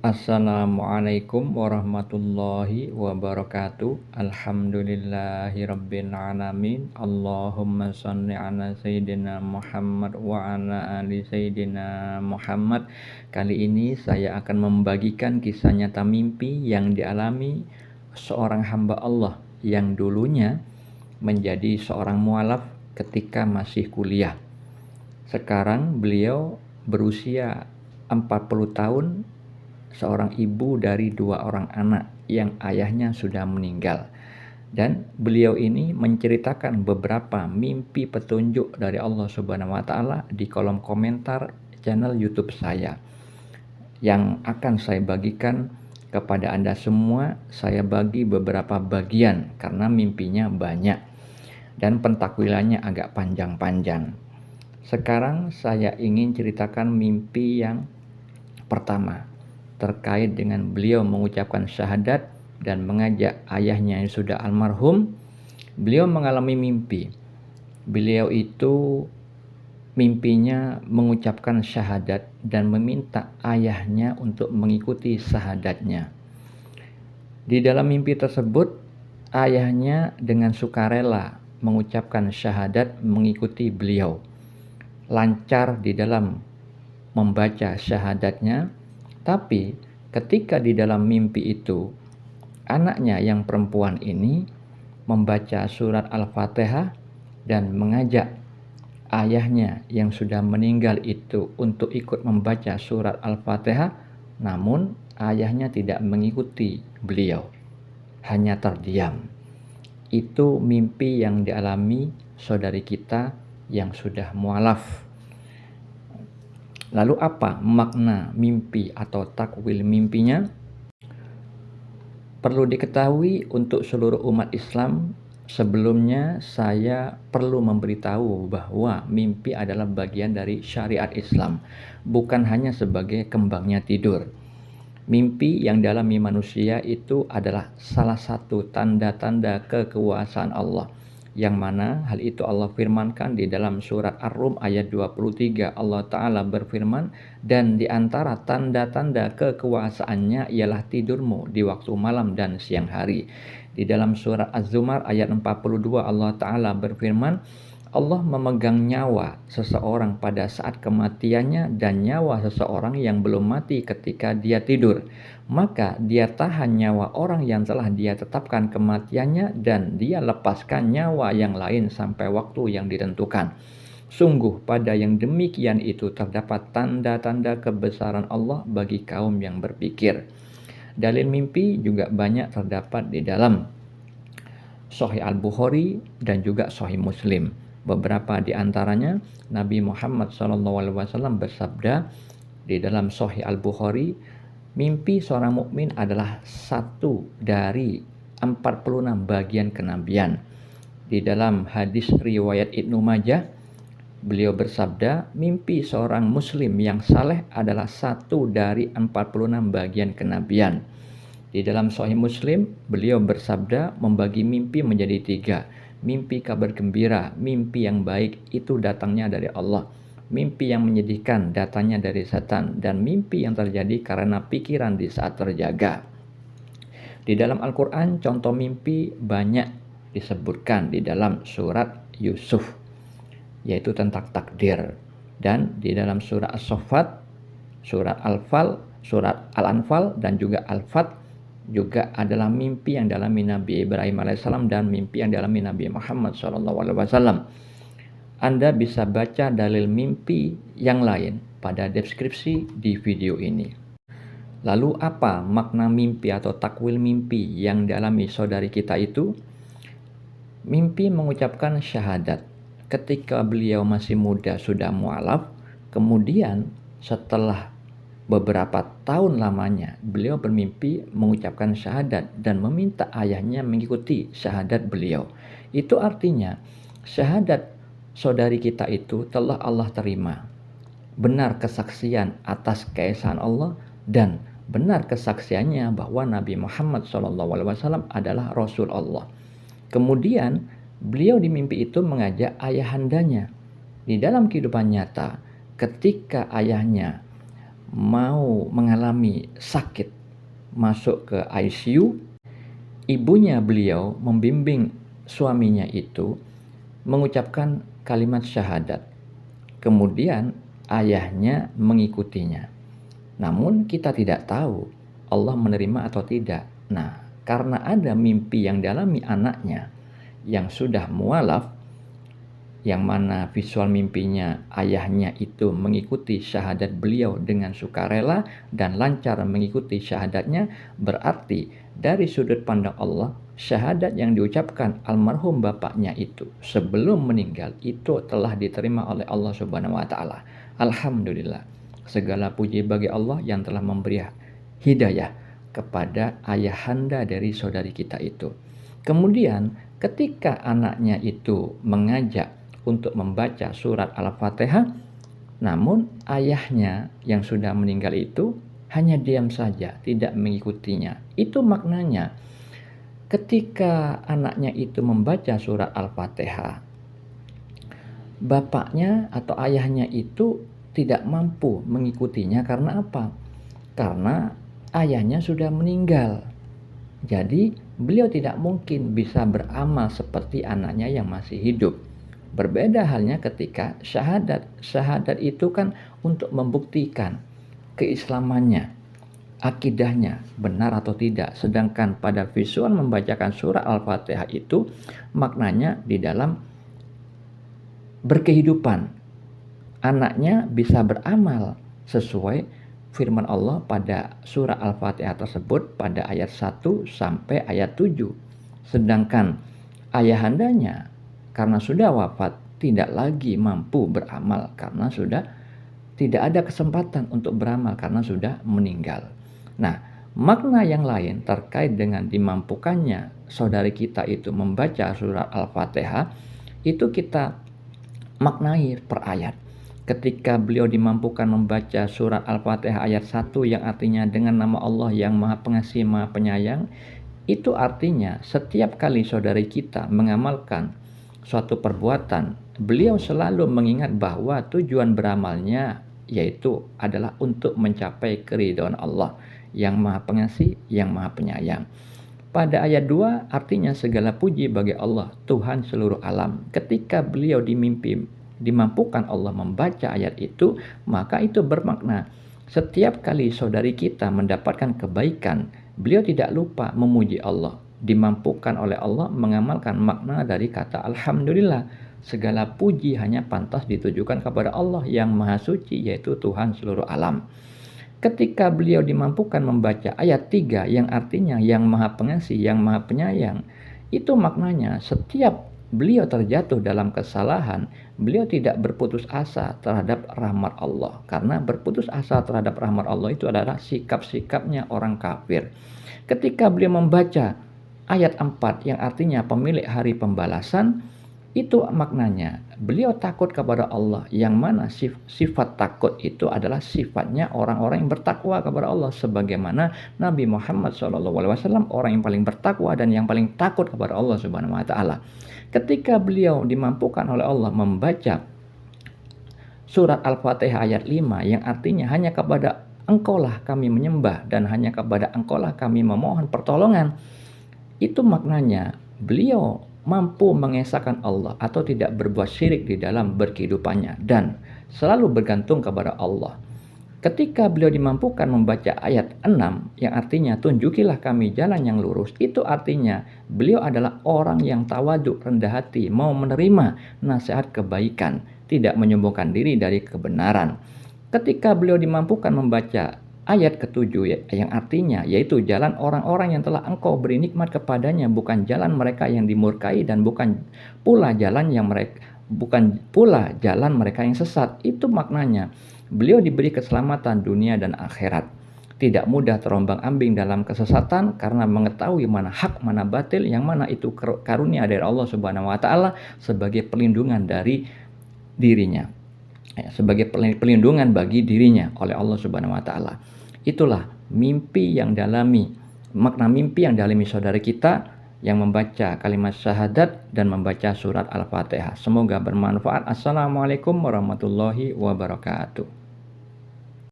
Assalamualaikum warahmatullahi wabarakatuh. Alhamdulillahirabbil alamin. Allahumma shalli ala sayyidina Muhammad wa ala ali sayyidina Muhammad. Kali ini saya akan membagikan kisah nyata mimpi yang dialami seorang hamba Allah yang dulunya menjadi seorang mualaf ketika masih kuliah. Sekarang beliau berusia 40 tahun, seorang ibu dari 2 orang anak yang ayahnya sudah meninggal. Dan beliau ini menceritakan beberapa mimpi petunjuk dari Allah Subhanahu wa taala di kolom komentar channel YouTube saya. Yang akan saya bagikan kepada Anda semua, saya bagi beberapa bagian karena mimpinya banyak dan pentakwilannya agak panjang-panjang. Sekarang saya ingin ceritakan mimpi yang pertama, terkait dengan beliau mengucapkan syahadat dan mengajak ayahnya yang sudah almarhum. Beliau mengalami mimpi. Beliau itu mimpinya mengucapkan syahadat dan meminta ayahnya untuk mengikuti syahadatnya. Di dalam mimpi tersebut, ayahnya dengan sukarela mengucapkan syahadat mengikuti beliau. Lancar di dalam membaca syahadatnya. Tapi ketika di dalam mimpi itu, anaknya yang perempuan ini membaca surat Al-Fatihah dan mengajak ayahnya yang sudah meninggal itu untuk ikut membaca surat Al-Fatihah, namun ayahnya tidak mengikuti beliau, hanya terdiam. Itu mimpi yang dialami saudari kita yang sudah mualaf. Lalu apa makna mimpi atau takwil mimpinya? Perlu diketahui untuk seluruh umat Islam, sebelumnya saya perlu memberitahu bahwa mimpi adalah bagian dari syariat Islam, bukan hanya sebagai kembangnya tidur. Mimpi yang dialami manusia itu adalah salah satu tanda-tanda kekuasaan Allah, yang mana hal itu Allah firmankan di dalam surat Ar-Rum ayat 23. Allah Ta'ala berfirman, dan di antara tanda-tanda kekuasaannya ialah tidurmu di waktu malam dan siang hari. Di dalam surat Az-Zumar ayat 42 Allah Ta'ala berfirman, Allah memegang nyawa seseorang pada saat kematiannya dan nyawa seseorang yang belum mati ketika dia tidur. Maka dia tahan nyawa orang yang telah dia tetapkan kematiannya dan dia lepaskan nyawa yang lain sampai waktu yang ditentukan. Sungguh pada yang demikian itu terdapat tanda-tanda kebesaran Allah bagi kaum yang berpikir. Dalil mimpi juga banyak terdapat di dalam Sahih Al-Bukhari dan juga Sahih Muslim. Beberapa di antaranya Nabi Muhammad SAW bersabda di dalam Sahih Al-Bukhari, mimpi seorang mukmin adalah satu dari 46 bagian kenabian. Di dalam hadis riwayat Ibnu Majah, beliau bersabda, mimpi seorang muslim yang saleh adalah satu dari 46 bagian kenabian. Di dalam Sahih Muslim, beliau bersabda membagi mimpi menjadi 3. Mimpi kabar gembira, mimpi yang baik itu datangnya dari Allah. Mimpi yang menyedihkan datangnya dari setan, dan mimpi yang terjadi karena pikiran di saat terjaga. Di dalam Al-Quran, contoh mimpi banyak disebutkan di dalam surat Yusuf, yaitu tentang takdir. Dan di dalam surat As-Saffat, surat Al-Anfal, dan juga Al-Fat juga adalah mimpi yang dialami Nabi Ibrahim alaihissalam dan mimpi yang dialami Nabi Muhammad SAW. Anda bisa baca dalil mimpi yang lain pada deskripsi di video ini. Lalu apa makna mimpi atau takwil mimpi yang dialami saudari kita itu? Mimpi mengucapkan syahadat. Ketika beliau masih muda sudah mualaf, kemudian setelah beberapa tahun lamanya beliau bermimpi mengucapkan syahadat dan meminta ayahnya mengikuti syahadat beliau. Itu artinya syahadat saudari kita itu telah Allah terima. Benar kesaksian atas keesaan Allah dan benar kesaksiannya bahwa Nabi Muhammad SAW adalah Rasul Allah. Kemudian beliau di mimpi itu mengajak ayahandanya. Di dalam kehidupan nyata, ketika ayahnya mau mengalami sakit, masuk ke ICU, ibunya beliau membimbing suaminya itu mengucapkan kalimat syahadat. Kemudian ayahnya mengikutinya. Namun kita tidak tahu Allah menerima atau tidak. Nah, karena ada mimpi yang dialami anaknya yang sudah mualaf, yang mana visual mimpinya ayahnya itu mengikuti syahadat beliau dengan sukarela dan lancar mengikuti syahadatnya, berarti dari sudut pandang Allah, syahadat yang diucapkan almarhum bapaknya itu sebelum meninggal itu telah diterima oleh Allah Subhanahu wa taala. Alhamdulillah. Segala puji bagi Allah yang telah memberi hidayah kepada ayahanda dari saudari kita itu. Kemudian ketika anaknya itu mengajak untuk membaca surat Al-Fatihah, namun ayahnya yang sudah meninggal itu hanya diam saja, tidak mengikutinya. Itu maknanya ketika anaknya itu membaca surat Al-Fatihah, bapaknya atau ayahnya itu tidak mampu mengikutinya karena apa? Karena ayahnya sudah meninggal. Jadi beliau tidak mungkin bisa beramal seperti anaknya yang masih hidup. Berbeda halnya ketika syahadat. Syahadat itu kan untuk membuktikan keislamannya, akidahnya benar atau tidak. Sedangkan pada visual membacakan surah Al-Fatihah itu maknanya di dalam berkehidupan. Anaknya bisa beramal sesuai firman Allah pada surah Al-Fatihah tersebut pada ayat 1 sampai ayat 7. Sedangkan ayahandanya karena sudah wafat tidak lagi mampu beramal karena sudah tidak ada kesempatan untuk beramal karena sudah meninggal. Nah, makna yang lain terkait dengan dimampukannya saudari kita itu membaca surat Al-Fatihah itu kita maknai per ayat. Ketika beliau dimampukan membaca surat Al-Fatihah ayat 1 yang artinya dengan nama Allah yang Maha Pengasih Maha Penyayang, itu artinya setiap kali saudari kita mengamalkan suatu perbuatan, beliau selalu mengingat bahwa tujuan beramalnya yaitu adalah untuk mencapai keridhaan Allah yang Maha Pengasih, yang Maha Penyayang. Pada ayat 2 artinya segala puji bagi Allah, Tuhan seluruh alam. Ketika beliau dimampukan Allah membaca ayat itu, maka itu bermakna setiap kali saudari kita mendapatkan kebaikan, beliau tidak lupa memuji Allah. Dimampukan oleh Allah mengamalkan makna dari kata Alhamdulillah. Segala puji hanya pantas ditujukan kepada Allah yang Maha Suci, yaitu Tuhan seluruh alam. Ketika beliau dimampukan membaca ayat 3 yang artinya yang Maha Pengasih, yang Maha Penyayang, itu maknanya setiap beliau terjatuh dalam kesalahan, beliau tidak berputus asa terhadap rahmat Allah. Karena berputus asa terhadap rahmat Allah itu adalah sikap-sikapnya orang kafir. Ketika beliau membaca ayat 4 yang artinya pemilik hari pembalasan, itu maknanya beliau takut kepada Allah, yang mana sifat takut itu adalah sifatnya orang-orang yang bertakwa kepada Allah, sebagaimana Nabi Muhammad SAW orang yang paling bertakwa dan yang paling takut kepada Allah Subhanahu wa taala. Ketika beliau dimampukan oleh Allah membaca surat Al-Fatihah ayat 5 yang artinya hanya kepada Engkaulah kami menyembah dan hanya kepada Engkaulah kami memohon pertolongan, itu maknanya beliau mampu mengesahkan Allah atau tidak berbuat syirik di dalam berkehidupannya dan selalu bergantung kepada Allah. Ketika beliau dimampukan membaca ayat 6 yang artinya tunjukilah kami jalan yang lurus, itu artinya beliau adalah orang yang tawaduk, rendah hati, mau menerima nasihat kebaikan, tidak menyombongkan diri dari kebenaran. Ketika beliau dimampukan membaca ayat ke-7 yang artinya yaitu jalan orang-orang yang telah Engkau beri nikmat kepadanya, bukan jalan mereka yang dimurkai dan bukan pula jalan mereka yang sesat. Itu maknanya beliau diberi keselamatan dunia dan akhirat. Tidak mudah terombang-ambing dalam kesesatan karena mengetahui mana hak, mana batil, yang mana itu karunia dari Allah Subhanahu wa taala sebagai perlindungan dari dirinya. Sebagai perlindungan bagi dirinya oleh Allah Subhanahu wa taala. Itulah makna mimpi yang dialami saudara kita yang membaca kalimat syahadat dan membaca surat Al-Fatihah. Semoga bermanfaat. Assalamualaikum warahmatullahi wabarakatuh.